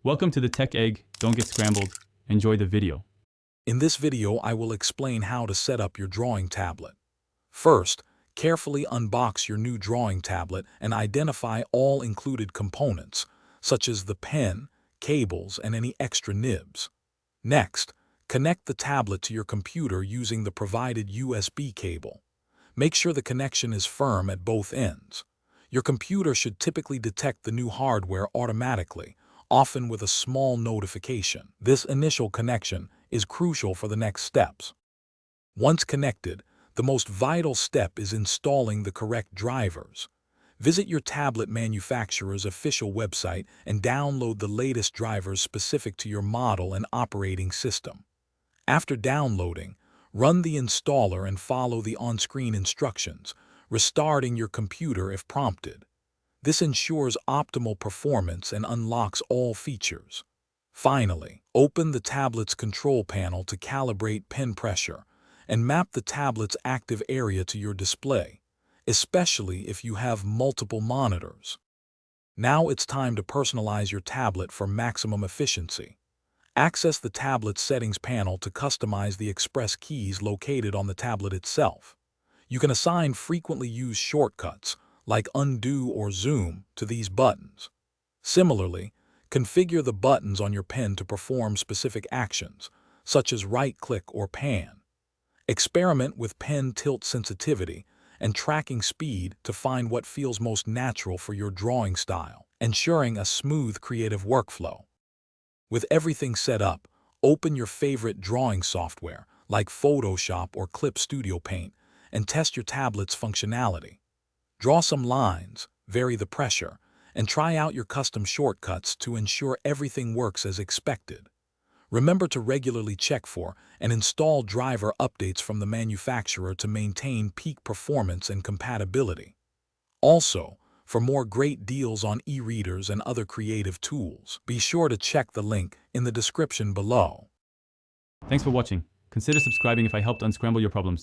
Welcome to the Tech Egg. Don't get scrambled. Enjoy the video. In this video, I will explain how to set up your drawing tablet. First, carefully unbox your new drawing tablet and identify all included components, such as the pen, cables, and any extra nibs. Next, connect the tablet to your computer using the provided USB cable. Make sure the connection is firm at both ends. Your computer should typically detect the new hardware automatically, often with a small notification. This initial connection is crucial for the next steps. Once connected, the most vital step is installing the correct drivers. Visit your tablet manufacturer's official website and download the latest drivers specific to your model and operating system. After downloading, run the installer and follow the on-screen instructions, restarting your computer if prompted. This ensures optimal performance and unlocks all features. Finally, open the tablet's control panel to calibrate pen pressure and map the tablet's active area to your display, especially if you have multiple monitors. Now it's time to personalize your tablet for maximum efficiency. Access the tablet's settings panel to customize the express keys located on the tablet itself. You can assign frequently used shortcuts, like undo or zoom, to these buttons. Similarly, configure the buttons on your pen to perform specific actions, such as right-click or pan. Experiment with pen tilt sensitivity and tracking speed to find what feels most natural for your drawing style, ensuring a smooth creative workflow. With everything set up, open your favorite drawing software, like Photoshop or Clip Studio Paint, and test your tablet's functionality. Draw some lines, vary the pressure, and try out your custom shortcuts to ensure everything works as expected. Remember to regularly check for and install driver updates from the manufacturer to maintain peak performance and compatibility. Also, for more great deals on e-readers and other creative tools, be sure to check the link in the description below. Thanks for watching. Consider subscribing if I helped unscramble your problems.